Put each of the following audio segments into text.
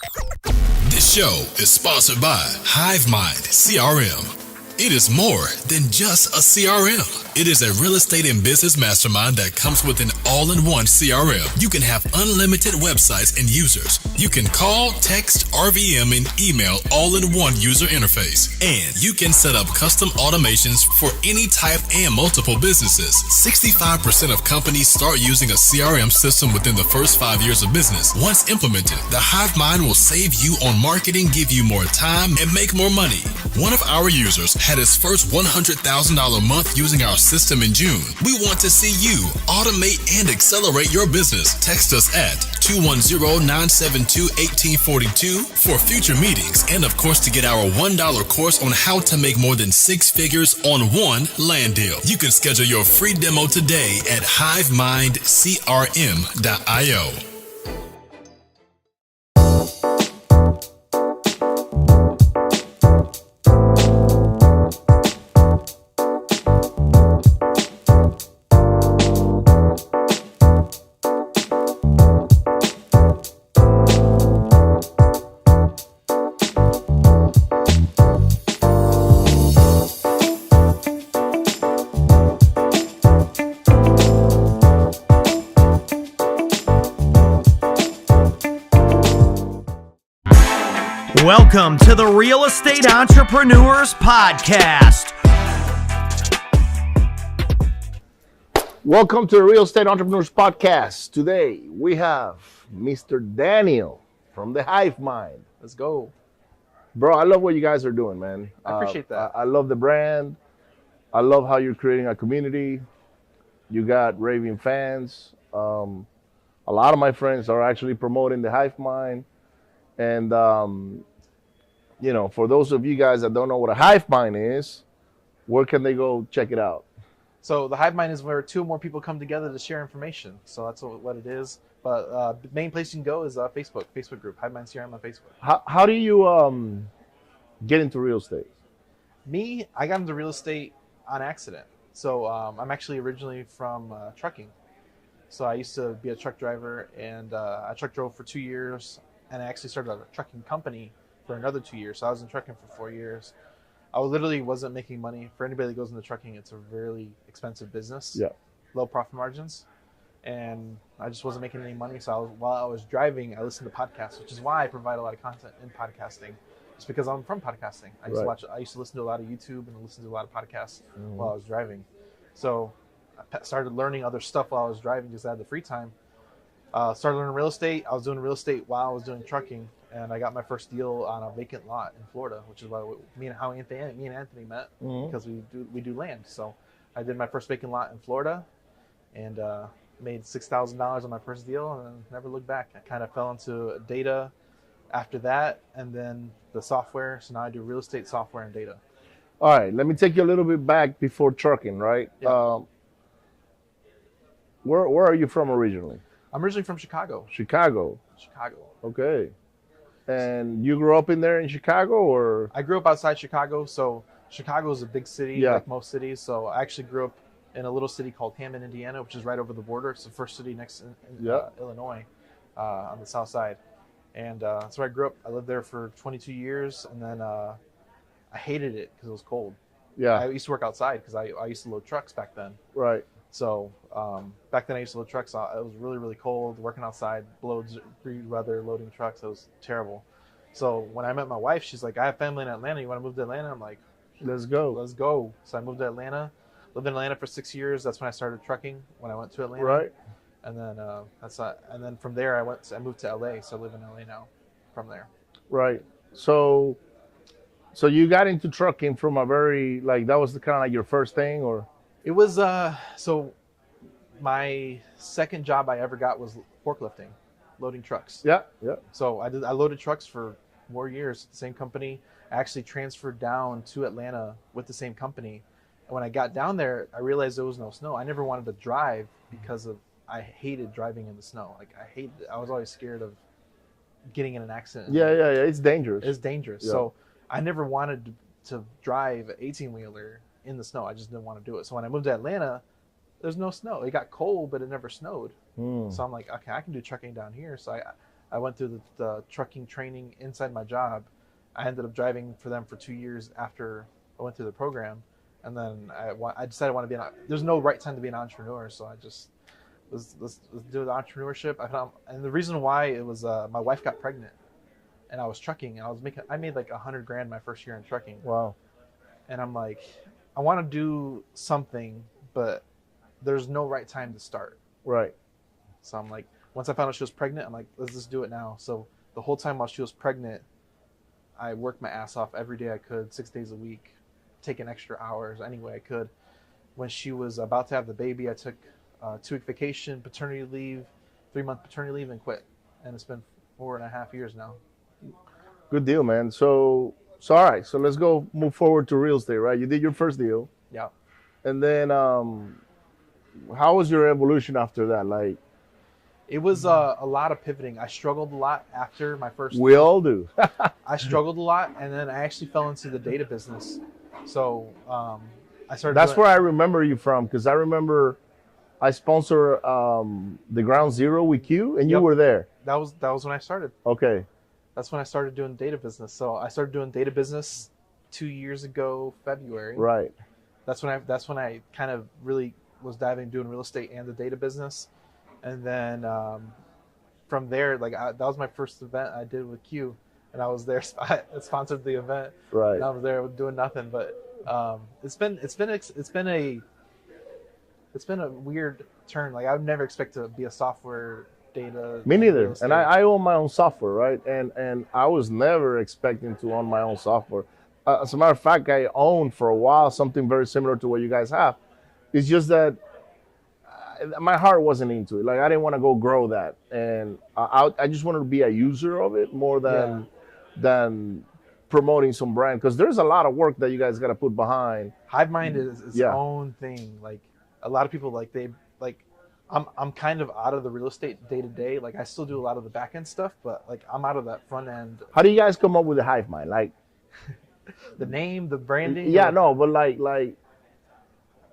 This show is sponsored by HiveMind CRM. It is more than just a CRM. It is a real estate and business mastermind that comes with an all-in-one CRM. You can have unlimited websites and users. You can call, text, RVM, and email all in one user interface. And you can set up custom automations for any type and multiple businesses. 65% of companies start using a CRM system within the first 5 years of business. Once implemented, the HiveMind will save you on marketing, give you more time, and make more money. One of our users had his first $100,000 month using our system in June. We want to see you automate and accelerate your business. Text us at 210-972-1842 for future meetings and, of course, to get our $1 course on how to make more than 6 figures on one land deal. You can schedule your free demo today at HiveMindCRM.io. Welcome to the Real Estate Entrepreneurs Podcast. Welcome to the Real Estate Entrepreneurs Podcast. Today we have Mr. Daniel from the HiveMind. Let's go. Bro, I love what you guys are doing, man. I appreciate that. I love the brand. I love how you're creating a community. You got raving fans. A lot of my friends are actually promoting the HiveMind. And, for those of you guys that don't know what a HiveMind is, where can they go check it out? So the HiveMind is where two or more people come together to share information. So that's what it is. But the main place you can go is Facebook group, HiveMind CRM on Facebook. How do you get into real estate? Me, I got into real estate on accident. So I'm actually originally from trucking. So I used to be a truck driver, and I truck drove for 2 years, and I actually started a trucking company for another 2 years. So I was in trucking for 4 years. I literally wasn't making money. For anybody that goes into trucking, it's a really expensive business. Yeah. Low profit margins. And I just wasn't making any money. So while I was driving, I listened to podcasts, which is why I provide a lot of content in podcasting. It's because I'm from podcasting. I used to listen to a lot of YouTube and listen to a lot of podcasts while I was driving. So I started learning other stuff while I was driving, just had the free time. Started learning real estate. I was doing real estate while I was doing trucking, and I got my first deal on a vacant lot in Florida, which is why me and Anthony met, because we do land. So I did my first vacant lot in Florida, and made $6,000 on my first deal, and never looked back. I kind of fell into data after that, and then the software. So now I do real estate, software, and data. All right, let me take you a little bit back before trucking, right? Yeah. Where are you from originally? I'm originally from Chicago. Chicago. Okay. And you grew up in Chicago, or? I grew up outside Chicago, so Chicago is a big city, like most cities. So I actually grew up in a little city called Hammond, Indiana, which is right over the border. It's the first city next in Illinois, on the south side. And that's where I grew up. I lived there for 22 years, and then I hated it because it was cold. Yeah. I used to work outside because I used to load trucks back then. Right. So back then I used to load trucks. It was really, really cold, working outside, below weather, loading trucks. It was terrible. So when I met my wife, she's like, I have family in Atlanta. You want to move to Atlanta? I'm like, let's go. Let's go. So I moved to Atlanta, lived in Atlanta for 6 years. That's when I started trucking, when I went to Atlanta. Right. And then and then from there I moved to LA. So I live in LA now from there. Right. So you got into trucking from a very, that was kind of like your first thing, or? It was, so my second job I ever got was forklifting, loading trucks. Yeah. So I loaded trucks for 4 years at the same company. I actually transferred down to Atlanta with the same company. And when I got down there, I realized there was no snow. I never wanted to drive because I hated driving in the snow. I was always scared of getting in an accident. Yeah. It's dangerous. It's dangerous. Yeah. So I never wanted to drive an 18-wheeler in the snow. I just didn't want to do it. So when I moved to Atlanta, there's no snow. It got cold, but it never snowed. So I'm like, okay, I can do trucking down here. So I went through the trucking training inside my job. I ended up driving for them for 2 years after I went through the program, and then I decided I want to be there's no right time to be an entrepreneur, so I just let's do the entrepreneurship. And the reason why it was my wife got pregnant, and I was trucking, and I made like $100,000 my first year in trucking. Wow. And I'm like, I want to do something, but there's no right time to start. Right. So I'm like, once I found out she was pregnant, I'm like, let's just do it now. So the whole time while she was pregnant, I worked my ass off every day I could, 6 days a week, taking extra hours any way I could. When she was about to have the baby, I took 2-week vacation, paternity leave, 3-month paternity leave, and quit. And it's been 4.5 years now. Good deal, man. So all right. So let's move forward to real estate, right? You did your first deal. Yeah. And then how was your evolution after that? Like, it was a lot of pivoting. I struggled a lot after my first. We all do. I struggled a lot, and then I actually fell into the data business. So I started. That's where I remember you from, because I remember I sponsor the Ground Zero with Q, and you were there. That was when I started. Okay. That's when I started doing data business. So I started doing data business 2 years ago, February. Right. That's when I kind of really was diving doing real estate and the data business, and then from there, that was my first event I did with Q, and I was there. I sponsored the event. Right. And I was there doing nothing, but it's been a weird turn. Like, I would never expect to be a software data. Me neither. And I own my own software, right? And I was never expecting to own my own software. As a matter of fact, I owned for a while something very similar to what you guys have. It's just that my heart wasn't into it. Like, I didn't want to go grow that. And I just wanted to be a user of it more than promoting some brand. Because there's a lot of work that you guys got to put behind. HiveMind is its own thing. Like, a lot of people, I'm kind of out of the real estate day to day. Like, I still do a lot of the back end stuff, but like, I'm out of that front end. How do you guys come up with the HiveMind? Like, the name, the branding. Yeah, no, but like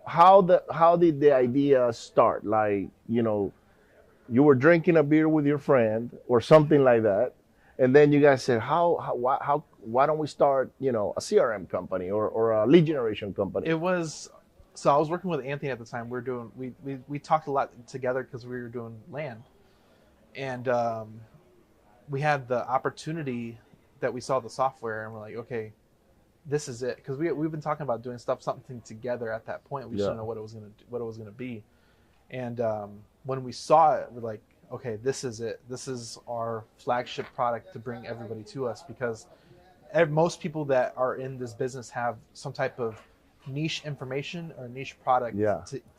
how did the idea start? Like, you were drinking a beer with your friend or something like that, and then you guys said, why don't we start, a CRM company or a lead generation company? So I was working with Anthony at the time. We talked a lot together because we were doing land, and we had the opportunity that we saw the software, and we're like, okay, this is it, because we've been talking about doing something together at that point. We just didn't know what it was gonna be, and when we saw it, we're like, okay, this is it. This is our flagship product to bring everybody to us, because most people that are in this business have some type of niche information or niche product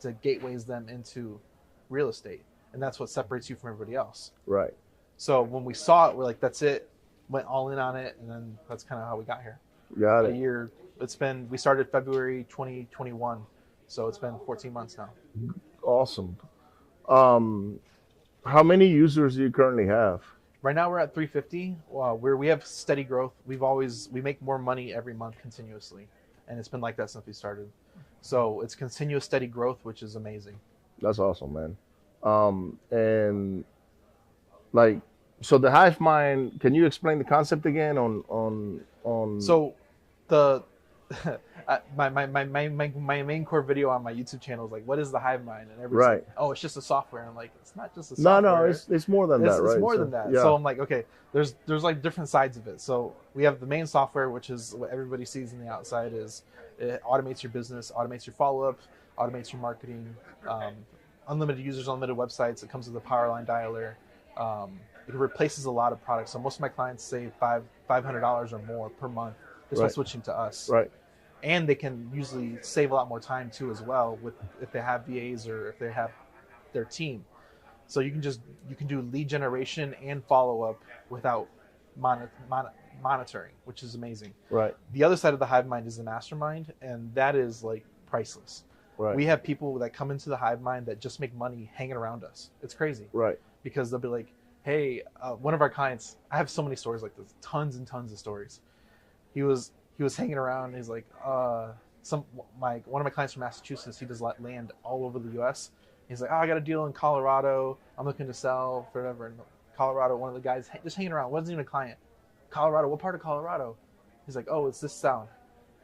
to gateways them into real estate, and that's what separates you from everybody else. Right. So when we saw it, we're like, that's it. Went all in on it, and then that's kind of how we got here. Got it. We started February 2021, so it's been 14 months now. Awesome. How many users do you currently have? Right now we're at 350. We have steady growth. We make more money every month continuously, and it's been like that since we started. So it's continuous steady growth, which is amazing. That's awesome, man. And like, so the HiveMind, can you explain the concept again on So the my main core video on my YouTube channel is like, what is the HiveMind? And everybody's like, oh, it's just a software. And I'm like, it's not just a software. No, it's more than that, right? It's more than that. Yeah. So I'm like, okay, there's like different sides of it. So we have the main software, which is what everybody sees on the outside. Is it automates your business, automates your follow-up, automates your marketing, unlimited users, unlimited websites. It comes with a Powerline dialer. It replaces a lot of products. So most of my clients save $500 or more per month just by switching to us. Right. And they can usually save a lot more time too as well if they have VAs or if they have their team. So you can do lead generation and follow up without monitoring, which is amazing. Right. The other side of the HiveMind is the mastermind, and that is like priceless. Right. We have people that come into the HiveMind that just make money hanging around us. It's crazy. Right. Because they'll be like, hey, one of our clients, I have so many stories like this, tons and tons of stories. He was hanging around, and he's like, one of my clients from Massachusetts, he does land all over the U.S. He's like, oh, I got a deal in Colorado. I'm looking to sell, whatever. And Colorado. One of the guys just hanging around, wasn't even a client. Colorado, what part of Colorado? He's like, oh, it's this town.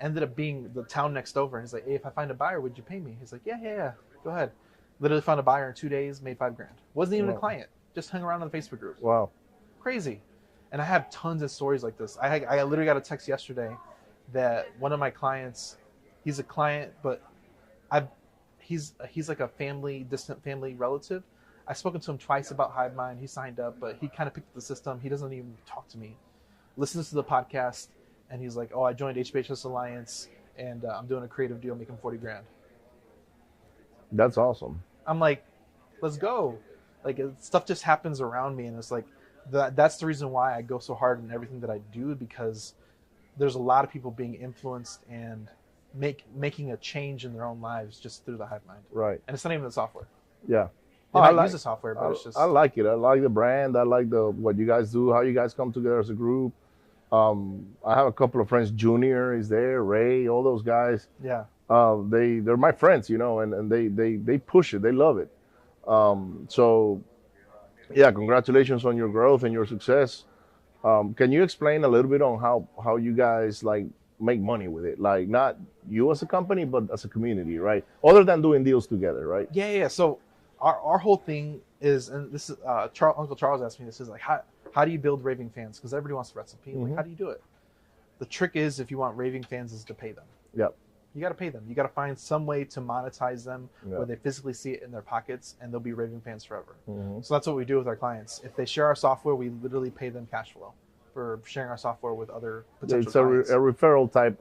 Ended up being the town next over. And he's like, hey, if I find a buyer, would you pay me? He's like, yeah, go ahead. Literally found a buyer in 2 days, made $5,000. Wasn't even a client. Just hung around on the Facebook groups. Wow. Crazy. And I have tons of stories like this. I literally got a text yesterday that one of my clients, he's a client, but he's like a distant family relative. I've spoken to him twice about HiveMind. He signed up, but he kind of picked up the system. He doesn't even talk to me. Listens to the podcast, and he's like, oh, I joined HBHS Alliance, and I'm doing a creative deal, making $40,000. That's awesome. I'm like, let's go. Like, stuff just happens around me, and it's like, that's the reason why I go so hard in everything that I do, because there's a lot of people being influenced and making a change in their own lives just through the HiveMind. Right. And it's not even the software. Yeah. They might use the software, but it's just... I like it. I like the brand. I like what you guys do, how you guys come together as a group. I have a couple of friends. Junior is there, Ray, all those guys. Yeah. They're my friends, and they push it. They love it. So, yeah, congratulations on your growth and your success. Can you explain a little bit on how you guys like make money with it? Like, not you as a company, but as a community, right? Other than doing deals together, right? Yeah. So our whole thing is, and this is Uncle Charles asked me this, is like, how do you build raving fans? Because everybody wants the recipe. Like, how do you do it? The trick is, if you want raving fans, is to pay them. Yep. You got to pay them. You got to find some way to monetize them where they physically see it in their pockets, and they'll be raving fans forever. So that's what we do with our clients. If they share our software, we literally pay them cash flow for sharing our software with other potential clients. It's a referral type.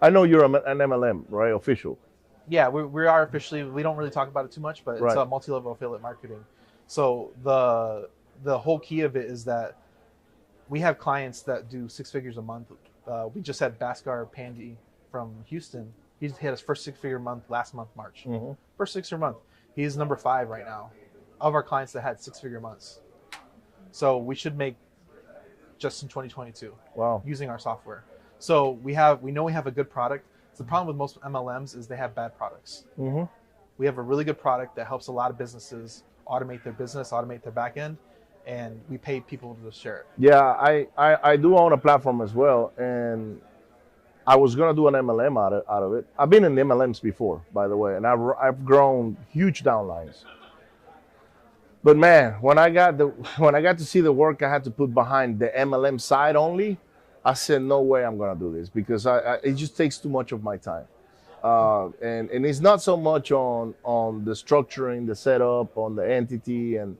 I know you're an MLM, right? Official. Yeah, we are officially. We don't really talk about it too much, but it's a multi-level affiliate marketing. So the whole key of it is that we have clients that do 6 figures a month. We just had Bhaskar Pandey from Houston. He had his first 6-figure month last month, March. First 6-figure month. He's number 5 right now of our clients that had 6-figure months. So we should make just in 2022. Wow. Using our software. So we know we have a good product. The problem with most MLMs is they have bad products. We have a really good product that helps a lot of businesses automate their business, automate their back end, and we pay people to share it. Yeah, I do own a platform as well, and I was gonna do an MLM out of it. I've been in MLMs before, by the way, and I've grown huge downlines. But man, when I got to see the work I had to put behind the MLM side only, I said, no way I'm gonna do this, because it just takes too much of my time. And it's not so much on the structuring, the setup, on the entity and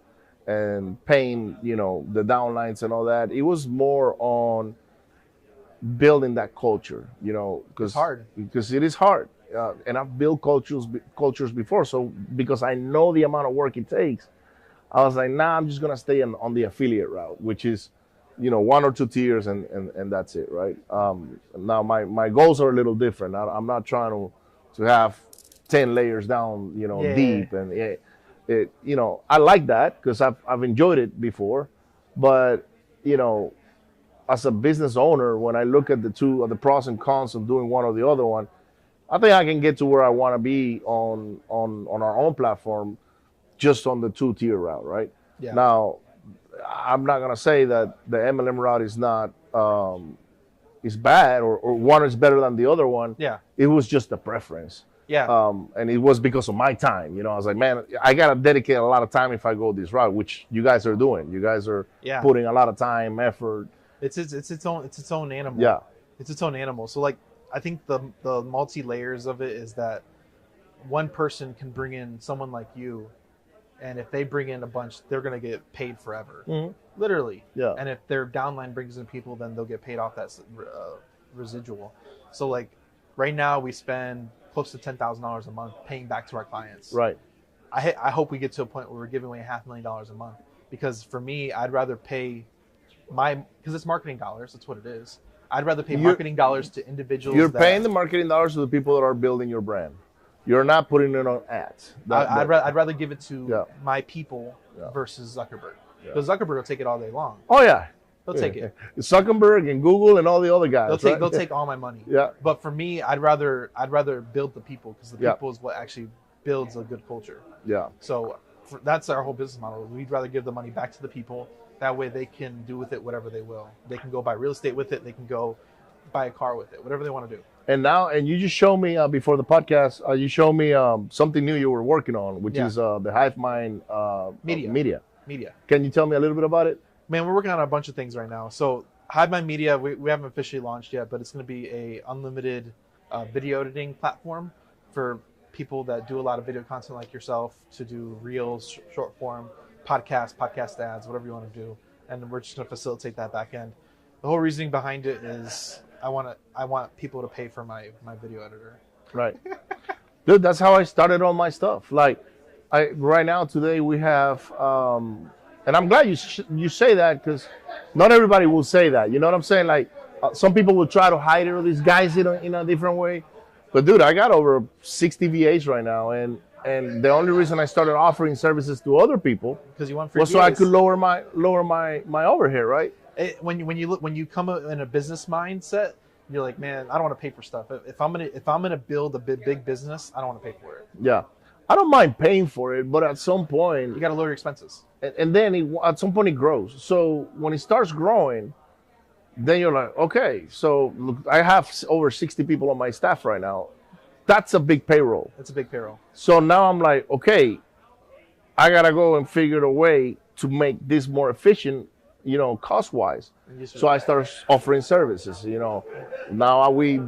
paying, the downlines and all that. It was more on building that culture, it's hard. Because it is hard. And I've built cultures before. So because I know the amount of work it takes, I was like, nah, I'm just gonna stay on the affiliate route, which is, 1 or 2 tiers and that's it, right? Now my goals are a little different. I'm not trying to have 10 layers down, deep, and it I like that because I've enjoyed it before, but as a business owner, when I look at the pros and cons of doing one or the other one, I think I can get to where I want to be on our own platform, just on the 2-tier route, right? Yeah. Now, I'm not gonna say that the MLM route is not is bad or one is better than the other one. Yeah. It was just a preference. Yeah. And it was because of my time. I was like, man, I gotta dedicate a lot of time if I go this route, which you guys are doing. You guys are putting a lot of time, effort. It's its own animal. Yeah. It's its own animal. So like, I think the multi layers of it is that one person can bring in someone like you, and if they bring in a bunch, they're going to get paid forever. Literally. Yeah. And if their downline brings in people, then they'll get paid off that residual. So like right now we spend close to $10,000 a month paying back to our clients. Right. I hope we get to a point where we're giving away $500,000 a month, because for me, I'd rather pay because it's marketing dollars. That's what it is. I'd rather pay marketing dollars to individuals. You're paying the marketing dollars to the people that are building your brand. You're not putting it on ads. I'd rather give it to my people versus Zuckerberg. Because Zuckerberg will take it all day long. Oh yeah, they'll take it. Zuckerberg and Google and all the other guys. They'll take all my money. Yeah. But for me, I'd rather build the people, because the people is what actually builds a good culture. Yeah. So that's our whole business model. We'd rather give the money back to the people. That way they can do with it whatever they will. They can go buy real estate with it. They can go buy a car with it, whatever they want to do. And you just showed me before the podcast, you showed me something new you were working on, which is the HiveMind media. Can you tell me a little bit about it? Man, we're working on a bunch of things right now. So HiveMind Media, we haven't officially launched yet, but it's going to be a unlimited video editing platform for people that do a lot of video content like yourself to do reels, short form, podcast ads, whatever you want to do. And we're just going to facilitate that back end. The whole reasoning behind it is I want people to pay for my video editor. Right. Dude, that's how I started all my stuff. Like, right now, today, we have, and I'm glad you say that, because not everybody will say that. You know what I'm saying? Like, some people will try to hide it or disguise it in a different way. But, dude, I got over 60 VAs right now, and the only reason I started offering services to other people because you want free was so I could lower my overhead, right? When you come in a business mindset, you're like, man, I don't want to pay for stuff. If I'm gonna build a big business, I don't want to pay for it. Yeah, I don't mind paying for it, but at some point you got to lower your expenses. And then at some point it grows. So when it starts growing, then you're like, okay, so look, I have over 60 people on my staff right now. That's a big payroll. It's a big payroll. So now I'm like, okay, I gotta go and figure a way to make this more efficient, cost-wise. So I start offering services, Now we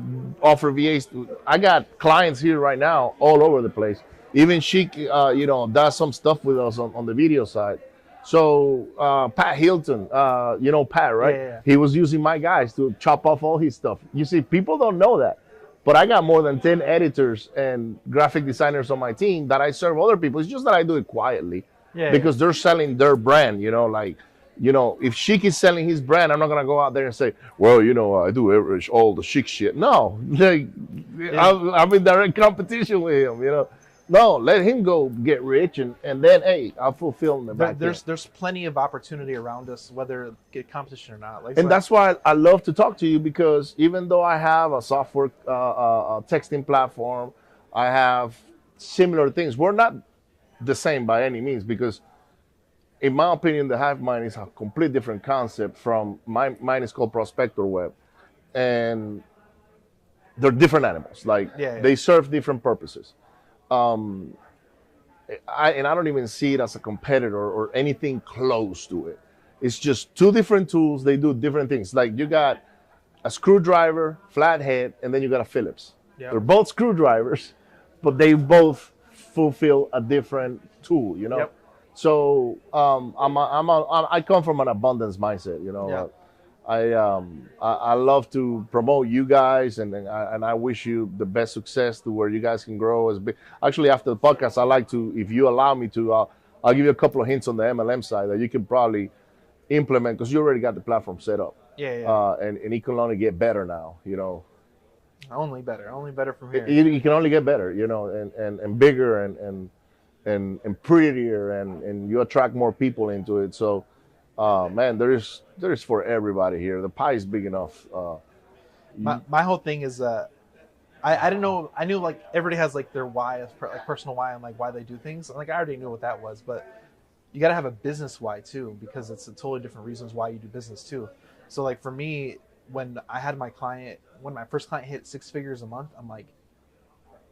offer VAs. I got clients here right now all over the place. Even she, does some stuff with us on the video side. So Pat Hilton, Pat, right? Yeah. He was using my guys to chop off all his stuff. You see, people don't know that. But I got more than 10 editors and graphic designers on my team that I serve other people. It's just that I do it quietly because they're selling their brand, if Chic is selling his brand, I'm not going to go out there and say, well, I do all the Chic shit. No, I'm in direct competition with him, No, let him go get rich, and then, hey, I'll fulfill the back. There's plenty of opportunity around us, whether get competition or not. That's why I love to talk to you, because even though I have a software texting platform, I have similar things. We're not the same by any means, because in my opinion, the HiveMind is a complete different concept from mine is called Prospector Web, and they're different animals. They serve different purposes. I don't even see it as a competitor or anything close to it. It's just two different tools. They do different things. Like you got a screwdriver, flathead, and then you got a Phillips. Yep. They're both screwdrivers, but they both fulfill a different tool. Yep. So I come from an abundance mindset. Yep. I love to promote you guys, and I wish you the best success to where you guys can grow as big. Actually, after the podcast, I like to, if you allow me to, I'll give you a couple of hints on the MLM side that you can probably implement, because you already got the platform set up. Yeah. And it can only get better now. Only better from here. It can only get better, and bigger and prettier, and you attract more people into it. So. Man, there's for everybody here. The pie is big enough. My whole thing is I didn't know. I knew like everybody has like their why, like personal why, and like why they do things. Like I already knew what that was, but you got to have a business why too, because it's a totally different reasons why you do business too. So like for me, when I had my first client hit 6 figures a month, I'm like,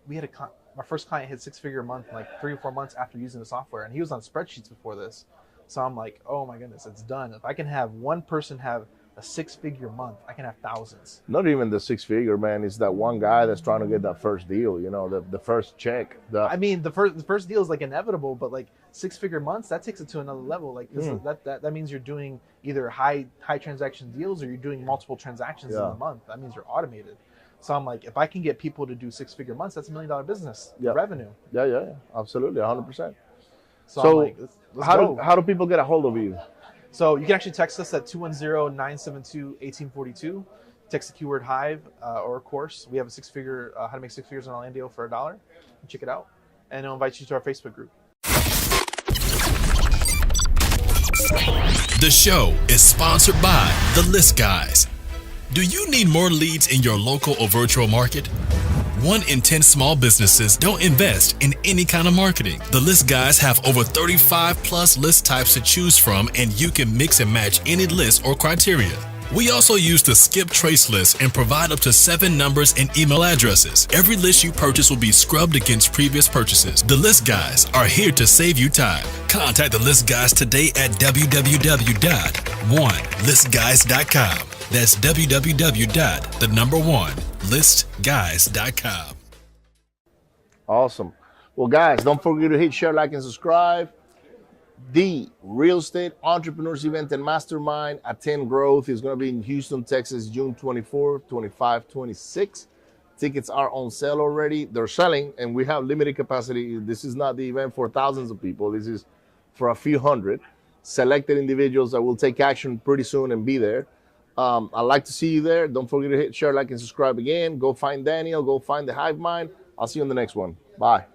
my first client hit 6 figure a month like 3 or 4 months after using the software, and he was on spreadsheets before this. So I'm like, oh my goodness, it's done. If I can have one person have a 6-figure month, I can have thousands. Not even the 6-figure, man. It's that one guy that's trying to get that first deal, the first check. The first deal is like inevitable, but like 6-figure months, that takes it to another level. Like that means you're doing either high transaction deals, or you're doing multiple transactions in a month. That means you're automated. So I'm like, if I can get people to do 6-figure months, that's $1 million business revenue. Yeah, absolutely, 100%. So I'm like, how do people get a hold of you? So you can actually text us at 210-972-1842. Text the keyword Hive or course. We have a 6-figure, how to make 6 figures in online deal for $1. Check it out. And I'll invite you to our Facebook group. The show is sponsored by The List Guys. Do you need more leads in your local or virtual market? 1 in 10 small businesses don't invest in any kind of marketing. The List Guys have over 35 plus list types to choose from, and you can mix and match any list or criteria. We also use the Skip Trace list and provide up to 7 numbers and email addresses. Every list you purchase will be scrubbed against previous purchases. The List Guys are here to save you time. Contact the List Guys today at www.onelistguys.com. That's www.1listguys.com. Awesome. Well, guys, don't forget to hit share, like, and subscribe. The Real Estate Entrepreneurs Event and Mastermind Attend Growth is going to be in Houston, Texas, June 24, 25, 26. Tickets are on sale already. They're selling, and we have limited capacity. This is not the event for thousands of people. This is for a few hundred selected individuals that will take action pretty soon and be there. I'd like to see you there. Don't forget to hit share, like, and subscribe again. Go find Daniel. Go find the Hive Mind. I'll see you on the next one. Bye.